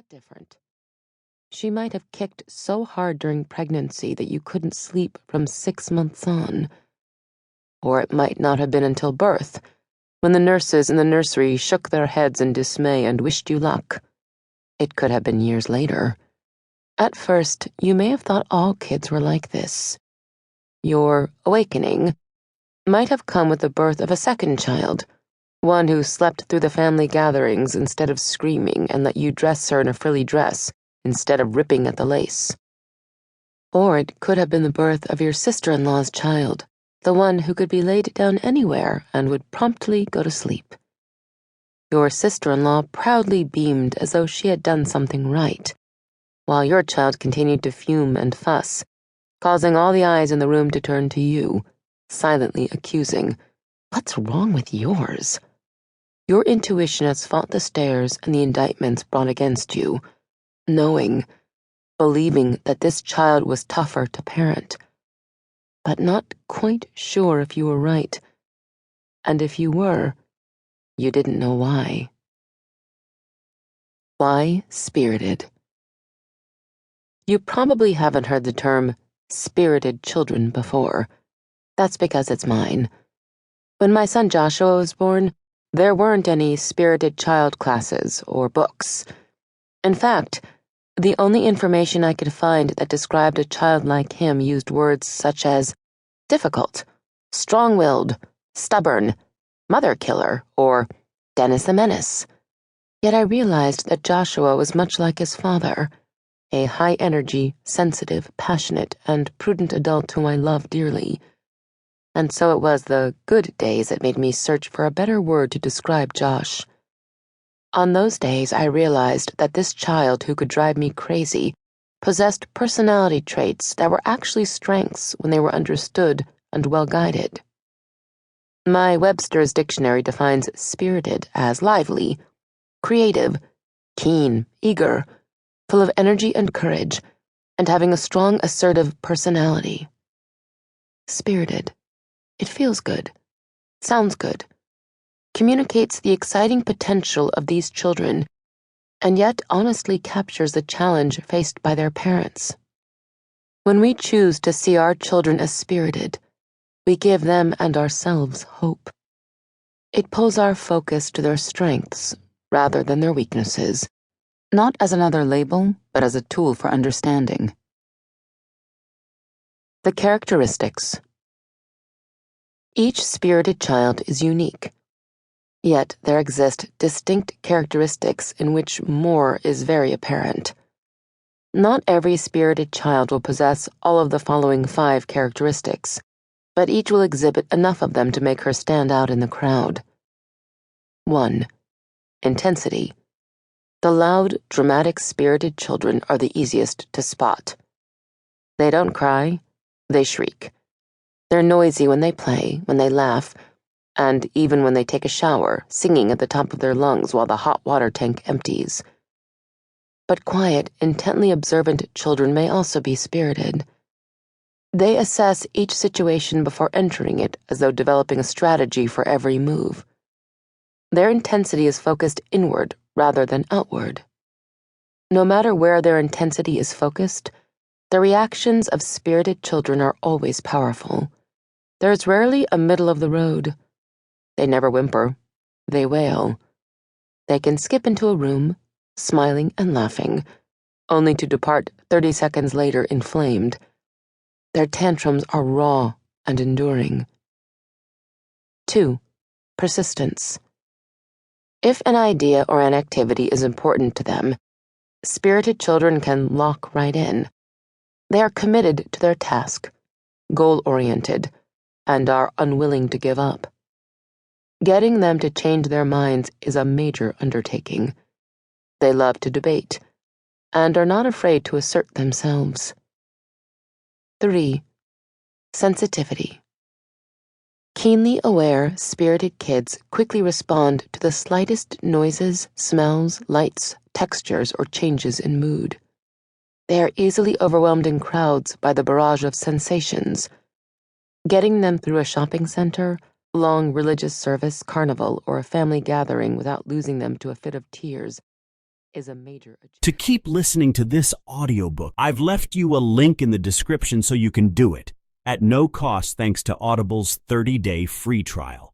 but different. She might have kicked so hard during pregnancy that you couldn't sleep from 6 months on. Or it might not have been until birth, when the nurses in the nursery shook their heads in dismay and wished you luck. It could have been years later. At first, you may have thought all kids were like this. Your awakening might have come with the birth of a second child, one who slept through the family gatherings instead of screaming and let you dress her in a frilly dress instead of ripping at the lace. Or it could have been the birth of your sister-in-law's child, the one who could be laid down anywhere and would promptly go to sleep. Your sister-in-law proudly beamed as though she had done something right, while your child continued to fume and fuss, causing all the eyes in the room to turn to you, silently accusing, "What's wrong with yours?" Your intuition has fought the stares and the indictments brought against you, believing that this child was tougher to parent, but not quite sure if you were right, and if you were, you didn't know why. Why spirited? You probably haven't heard the term spirited children before. That's because it's mine. When my son Joshua was born, there weren't any spirited child classes or books. In fact, the only information I could find that described a child like him used words such as difficult, strong-willed, stubborn, mother killer, or Dennis the Menace. Yet I realized that Joshua was much like his father, a high-energy, sensitive, passionate, and prudent adult whom I love dearly. And so it was the good days that made me search for a better word to describe Josh. On those days, I realized that this child who could drive me crazy possessed personality traits that were actually strengths when they were understood and well-guided. My Webster's dictionary defines spirited as lively, creative, keen, eager, full of energy and courage, and having a strong, assertive personality. Spirited. It feels good, sounds good, communicates the exciting potential of these children, and yet honestly captures the challenge faced by their parents. When we choose to see our children as spirited, we give them and ourselves hope. It pulls our focus to their strengths rather than their weaknesses, not as another label, but as a tool for understanding. The characteristics. Each spirited child is unique, yet there exist distinct characteristics in which more is very apparent. Not every spirited child will possess all of the following 5 characteristics, but each will exhibit enough of them to make her stand out in the crowd. 1. Intensity. The loud, dramatic, spirited children are the easiest to spot. They don't cry, they shriek. They're noisy when they play, when they laugh, and even when they take a shower, singing at the top of their lungs while the hot water tank empties. But quiet, intently observant children may also be spirited. They assess each situation before entering it as though developing a strategy for every move. Their intensity is focused inward rather than outward. No matter where their intensity is focused, the reactions of spirited children are always powerful. There is rarely a middle of the road. They never whimper. They wail. They can skip into a room, smiling and laughing, only to depart 30 seconds later inflamed. Their tantrums are raw and enduring. 2. Persistence. If an idea or an activity is important to them, spirited children can lock right in. They are committed to their task, goal-oriented, and are unwilling to give up. Getting them to change their minds is a major undertaking. They love to debate, and are not afraid to assert themselves. 3. Sensitivity. Keenly aware, spirited kids quickly respond to the slightest noises, smells, lights, textures, or changes in mood. They are easily overwhelmed in crowds by the barrage of sensations. Getting them through a shopping center, long religious service, carnival, or a family gathering without losing them to a fit of tears is a major achievement. To keep listening to this audiobook, I've left you a link in the description so you can do it at no cost thanks to Audible's 30-day free trial.